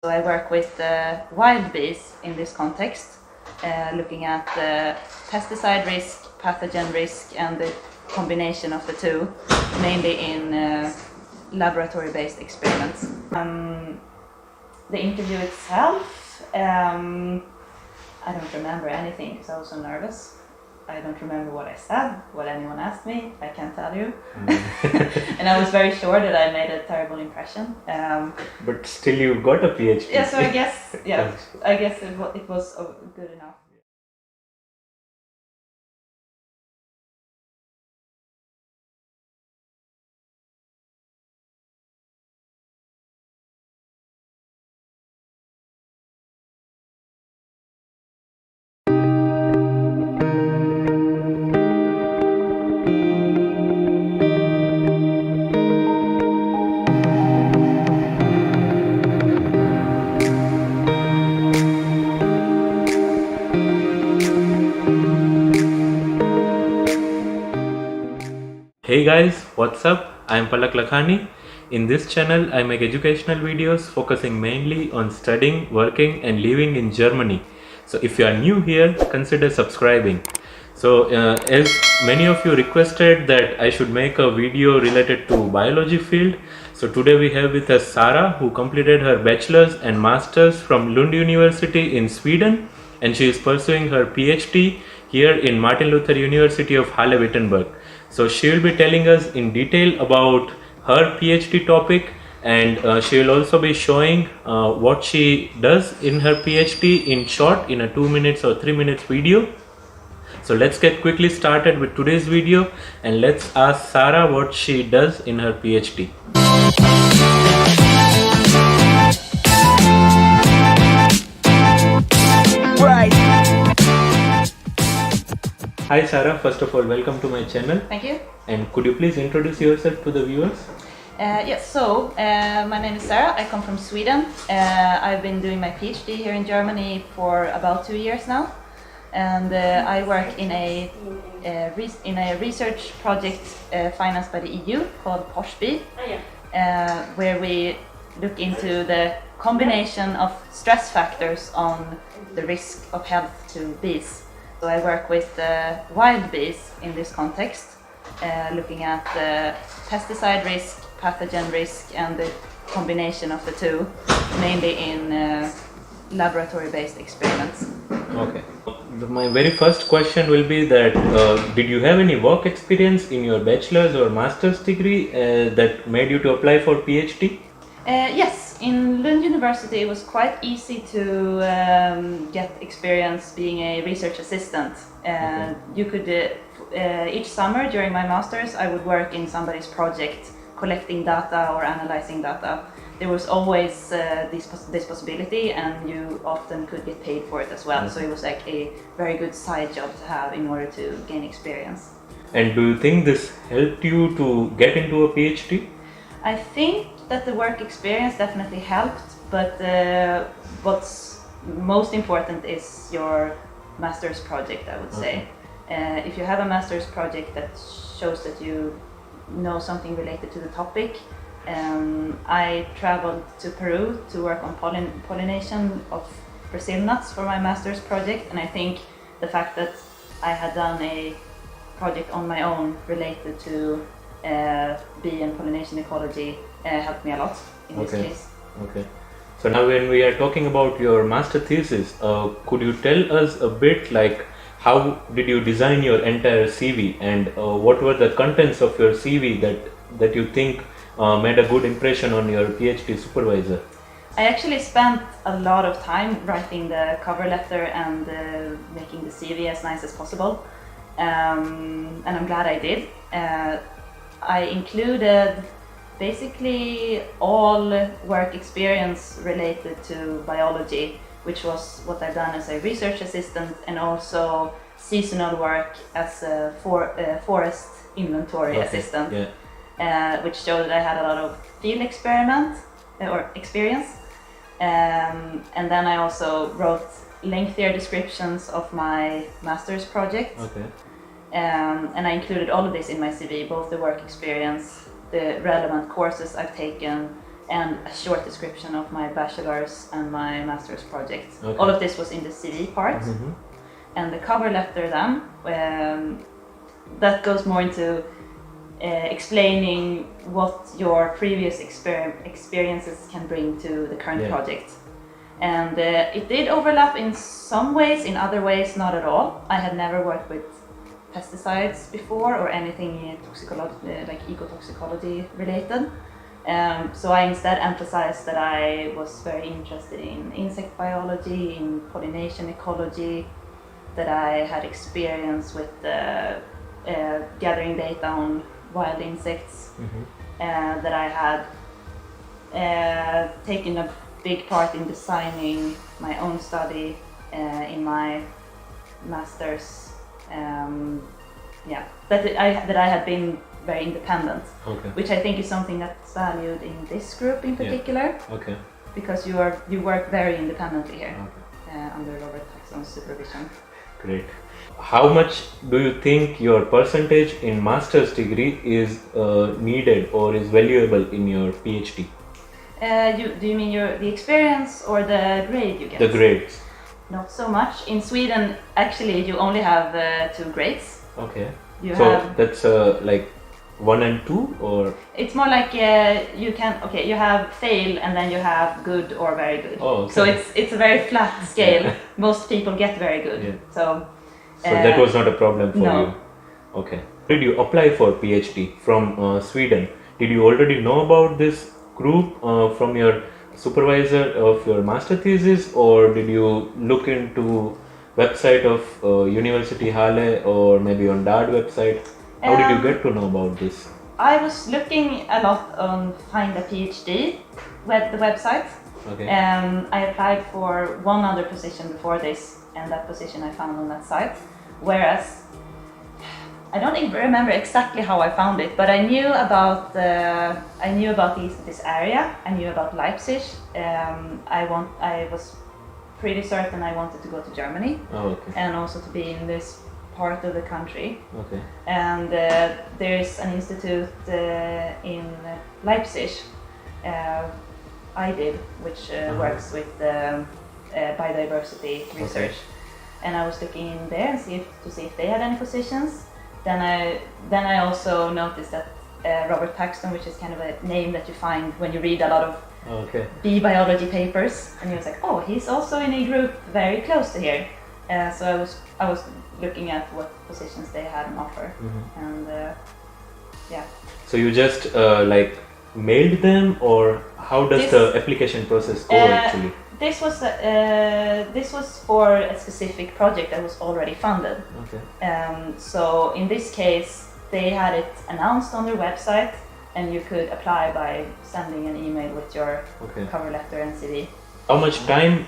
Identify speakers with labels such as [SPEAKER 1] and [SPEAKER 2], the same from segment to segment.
[SPEAKER 1] So I work with wild bees in this context, looking at pesticide risk, pathogen risk, and the combination of the two, mainly in laboratory-based experiments. The interview itself, I don't remember anything because I was so nervous. I don't remember what I said, what anyone asked me, I can't tell you. And I was very sure that I made a terrible impression.
[SPEAKER 2] But still you got a PhD.
[SPEAKER 1] Yeah, so I guess it was good enough.
[SPEAKER 2] Hey guys, what's up? I'm Palak Lakhani. In this channel, I make educational videos focusing mainly on studying, working and living in Germany. So if you are new here, consider subscribing. So as many of you requested that I should make a video related to biology field. So today we have with us Sara, who completed her bachelor's and master's from Lund University in Sweden, and she is pursuing her PhD here in Martin Luther University of Halle, Wittenberg. So she will be telling us in detail about her PhD topic, and she will also be showing what she does in her PhD in short, in a 2 minutes or 3 minutes video. So let's get quickly started with today's video, and let's ask Sara what she does in her PhD. Right. Hi Sara, first of all welcome to my channel.
[SPEAKER 1] Thank you.
[SPEAKER 2] And could you please introduce yourself to the viewers?
[SPEAKER 1] Yes, so my name is Sara, I come from Sweden. I've been doing my PhD here in Germany for about 2 years now. And I work in a research project financed by the EU called PoshBee, where we look into the combination of stress factors on the risk of health to bees. So I work with wild bees in this context, looking at pesticide risk, pathogen risk, and the combination of the two, mainly in laboratory-based experiments.
[SPEAKER 2] Okay. My very first question will be that did you have any work experience in your bachelor's or master's degree that made you to apply for PhD?
[SPEAKER 1] Yes, in Lund University it was quite easy to get experience being a research assistant.
[SPEAKER 2] Okay.
[SPEAKER 1] You could each summer during my master's I would work in somebody's project collecting data or analyzing data. There was always this possibility, and you often could get paid for it as well. So it was like a very good side job to have in order to gain experience.
[SPEAKER 2] And do you think this helped you to get into a PhD?
[SPEAKER 1] I think that the work experience definitely helped, but what's most important is your master's project, I would say. If you have a master's project that shows that you know something related to the topic. I traveled to Peru to work on pollination of Brazil nuts for my master's project, and I think the fact that I had done a project on my own related to bee and pollination ecology helped me a lot in this case. Okay.
[SPEAKER 2] So now when we are talking about your master thesis, could you tell us a bit like how did you design your entire CV, and what were the contents of your CV that you think made a good impression on your PhD supervisor?
[SPEAKER 1] I actually spent a lot of time writing the cover letter and making the CV as nice as possible, and I'm glad I did. I included basically all work experience related to biology, which was what I've done as a research assistant, and also seasonal work as a forest inventory assistant. Yeah. Which showed that I had a lot of field experience, and then I also wrote lengthier descriptions of my master's project. Okay. And I included all of this in my CV, both the work experience, the relevant courses I've taken, and a short description of my bachelor's and my master's project.
[SPEAKER 2] Okay.
[SPEAKER 1] All of this was in the CV part. And the cover letter then, that goes more into explaining what your previous experiences can bring to the current project. And it did overlap in some ways, in other ways not at all. I had never worked with pesticides before or anything like ecotoxicology related. So I instead emphasized that I was very interested in insect biology, in pollination ecology, that I had experience with gathering data on wild insects, that I had taken a big part in designing my own study in my master's. That I had been very independent, which I think is something that's valued in this group in particular. Because you work very independently here under Robert Paxton's supervision.
[SPEAKER 2] Great. How much do you think your percentage in master's degree is needed or is valuable in your PhD?
[SPEAKER 1] Do you mean the experience or the grade you get?
[SPEAKER 2] The grades.
[SPEAKER 1] Not so much. In Sweden, actually, you only have 2 grades.
[SPEAKER 2] Okay.
[SPEAKER 1] So
[SPEAKER 2] that's like 1 and 2, or?
[SPEAKER 1] It's more like you have fail and then you have good or very good.
[SPEAKER 2] Oh, okay.
[SPEAKER 1] So it's a very flat scale. Most people get very good. So
[SPEAKER 2] that was not a problem for
[SPEAKER 1] no.
[SPEAKER 2] you. Okay. Did you apply for PhD from Sweden? Did you already know about this group from your supervisor of your master thesis, or did you look into website of University Halle or maybe on DAD website? How did you get to know about this?
[SPEAKER 1] I was looking a lot on Find a PhD, the website.
[SPEAKER 2] Okay.
[SPEAKER 1] I applied for one other position before this, and that position I found on that site. Whereas I don't even remember exactly how I found it, but I knew about this area. I knew about Leipzig. I was pretty certain I wanted to go to Germany, and also to be in this part of the country.
[SPEAKER 2] Okay.
[SPEAKER 1] And there's an institute in Leipzig, I did, which works with biodiversity research. And I was looking in there and to see if they had any positions. Then I also noticed that Robert Paxton, which is kind of a name that you find when you read a lot of bee biology papers, and he was like, oh, he's also in a group very close to here. So I was looking at what positions they had on offer, and
[SPEAKER 2] So you just mailed them, or how does the application process go actually?
[SPEAKER 1] This was for a specific project that was already funded. So in this case, they had it announced on their website, and you could apply by sending an email with your cover letter and CV.
[SPEAKER 2] How much time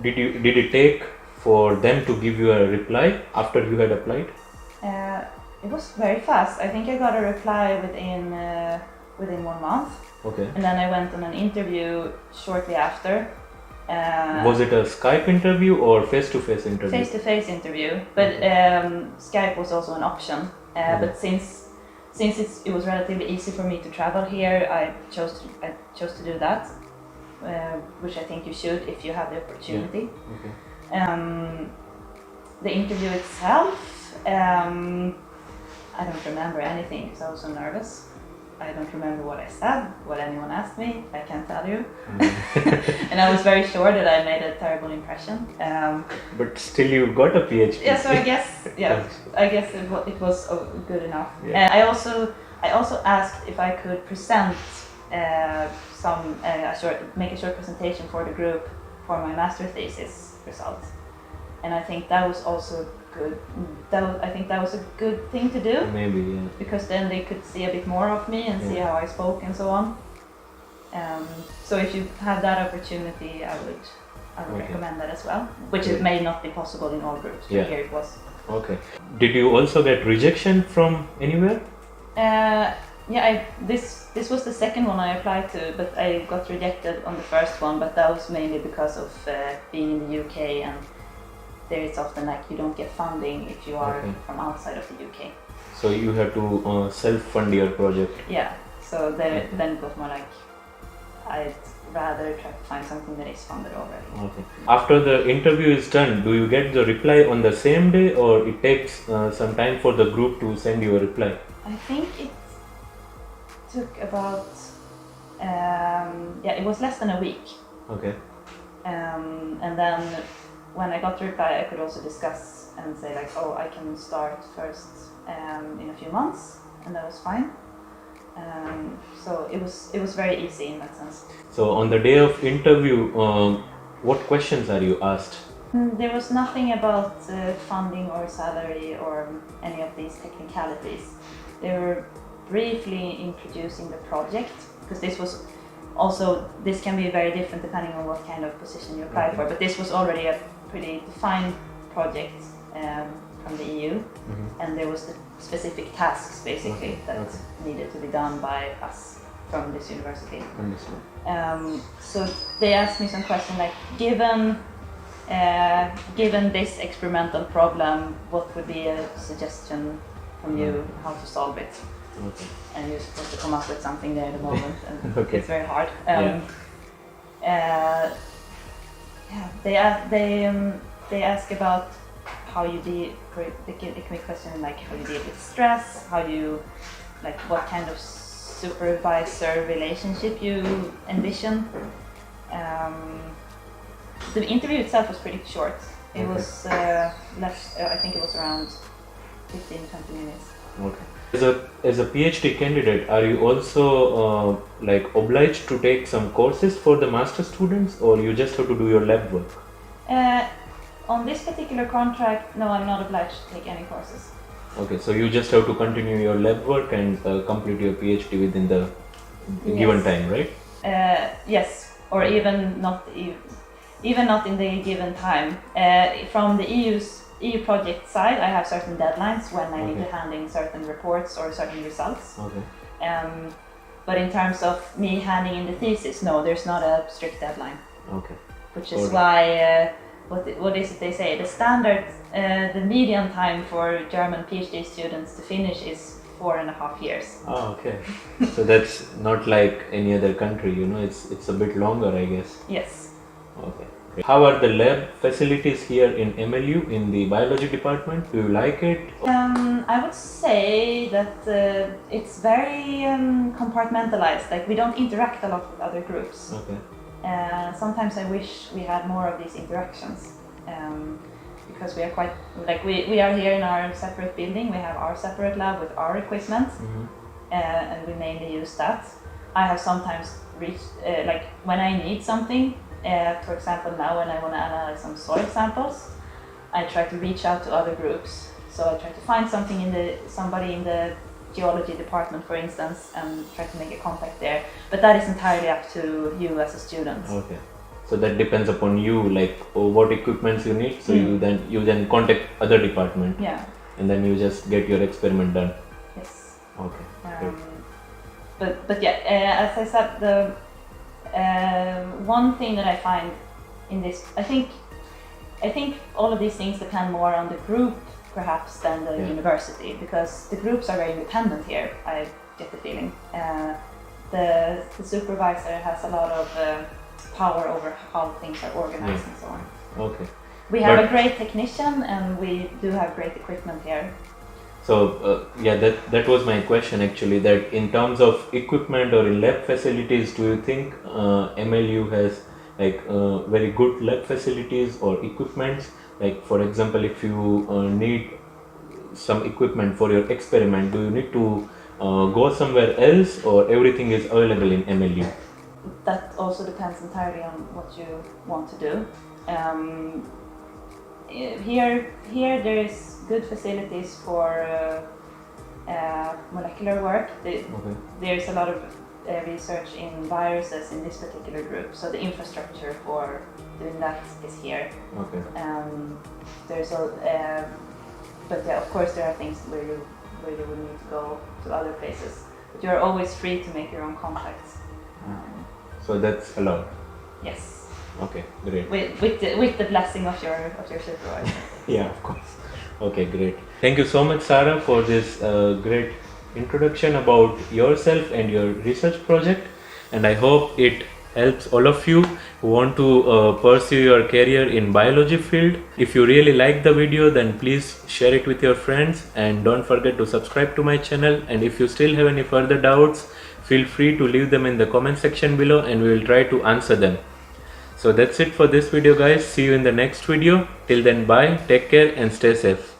[SPEAKER 2] did it take for them to give you a reply after you had applied?
[SPEAKER 1] It was very fast. I think I got a reply within 1 month. And then I went on an interview shortly after.
[SPEAKER 2] Was it a Skype interview or face-to-face interview?
[SPEAKER 1] Face-to-face interview, but Skype was also an option. But since it was relatively easy for me to travel here, I chose to do that, which I think you should if you have the opportunity. The interview itself, I don't remember anything because I was so nervous. I don't remember what I said, what anyone asked me, I can't tell you. And I was very sure that I made a terrible impression.
[SPEAKER 2] But still you got a PhD.
[SPEAKER 1] Yeah, so I guess it was good enough. I also asked if I could present make a short presentation for the group for my master thesis results. And I think that was also good. I think that was a good thing to do.
[SPEAKER 2] Maybe, yeah.
[SPEAKER 1] Because then they could see a bit more of me and see how I spoke and so on. So if you have that opportunity, I would recommend that as well. Which it may not be possible in all groups, but here it was.
[SPEAKER 2] Okay. Did you also get rejection from anywhere?
[SPEAKER 1] This was the second one I applied to, but I got rejected on the first one. But that was mainly because of being in the UK, and there it's often like you don't get funding if you are from outside of the UK.
[SPEAKER 2] So you have to self-fund your project.
[SPEAKER 1] Yeah. So then it was more like I'd rather try to find something that is funded already.
[SPEAKER 2] Okay. After the interview is done, do you get the reply on the same day, or it takes some time for the group to send you a reply?
[SPEAKER 1] I think it took about, it was less than a week.
[SPEAKER 2] Okay.
[SPEAKER 1] And then when I got the reply, I could also discuss and say like, oh, I can start first in a few months, and that was fine. So it was very easy in that sense.
[SPEAKER 2] So on the day of interview, what questions are you asked?
[SPEAKER 1] There was nothing about funding or salary or any of these technicalities. They were briefly introducing the project, because this can be very different depending on what kind of position you apply for, but this was already a pretty defined project from the EU, and there was the specific tasks basically that needed to be done by us from this university. So they asked me some question like, given this experimental problem, what would be a suggestion from you how to solve it?
[SPEAKER 2] Okay.
[SPEAKER 1] And you're supposed to come up with something there at the moment, and
[SPEAKER 2] Okay.
[SPEAKER 1] it's very hard. They ask about how you deal. It can be question like how you deal with stress, what kind of supervisor relationship you envision. The interview itself was pretty short. It was less. I think it was around 15-20 minutes.
[SPEAKER 2] Okay. As a PhD candidate, are you also obliged to take some courses for the master students, or you just have to do your lab work?
[SPEAKER 1] On this particular contract, no, I'm not obliged to take any courses.
[SPEAKER 2] Okay, so you just have to continue your lab work and complete your PhD within the given time, right?
[SPEAKER 1] Yes, or even not in the given time. From the EU project side, I have certain deadlines when I need to hand in certain reports or certain results.
[SPEAKER 2] Okay.
[SPEAKER 1] But in terms of me handing in the thesis, no, there's not a strict deadline.
[SPEAKER 2] Okay.
[SPEAKER 1] Which is why, what is it they say? The standard, the median time for German PhD students to finish is 4.5 years.
[SPEAKER 2] Oh, okay. So that's not like any other country, it's a bit longer, I guess.
[SPEAKER 1] Yes.
[SPEAKER 2] Okay. How are the lab facilities here in MLU in the biology department? Do you like it?
[SPEAKER 1] I would say that it's very compartmentalized. Like, we don't interact a lot with other groups.
[SPEAKER 2] Okay.
[SPEAKER 1] Sometimes I wish we had more of these interactions, because we are quite we are here in our separate building. We have our separate lab with our equipment, and we mainly use that. I have sometimes reached when I need something. For example, now when I want to analyze some soil samples, I try to reach out to other groups. So I try to find somebody in the geology department, for instance, and try to make a contact there. But that is entirely up to you as a student.
[SPEAKER 2] Okay. So that depends upon you, what equipments you need. So you then contact other department.
[SPEAKER 1] Yeah.
[SPEAKER 2] And then you just get your experiment done.
[SPEAKER 1] Yes.
[SPEAKER 2] Okay.
[SPEAKER 1] But yeah, as I said, the one thing that I find in this, I think all of these things depend more on the group perhaps than the university, because the groups are very independent here. I get the feeling. The supervisor has a lot of power over how things are organized and so on.
[SPEAKER 2] Okay.
[SPEAKER 1] We have a great technician, and we do have great equipment here.
[SPEAKER 2] So that was my question actually, that in terms of equipment or in lab facilities, do you think MLU has very good lab facilities or equipments? Like, for example, if you need some equipment for your experiment, do you need to go somewhere else, or everything is available in MLU?
[SPEAKER 1] That also depends entirely on what you want to do. Here there is good facilities for molecular work. There's a lot of research in viruses in this particular group, so the infrastructure for doing that is here.
[SPEAKER 2] Okay.
[SPEAKER 1] But yeah, of course there are things where you would need to go to other places, but you're always free to make your own contacts.
[SPEAKER 2] So that's allowed.
[SPEAKER 1] Yes.
[SPEAKER 2] Okay, great.
[SPEAKER 1] With the blessing of your supervisor.
[SPEAKER 2] Yeah, of course. Okay, great. Thank you so much, Sara, for this great introduction about yourself and your research project, and I hope it helps all of you who want to pursue your career in biology field. If you really like the video, then please share it with your friends and don't forget to subscribe to my channel. And if you still have any further doubts, feel free to leave them in the comment section below and we will try to answer them. So that's it for this video guys. See you in the next video. Till then, bye, take care and stay safe.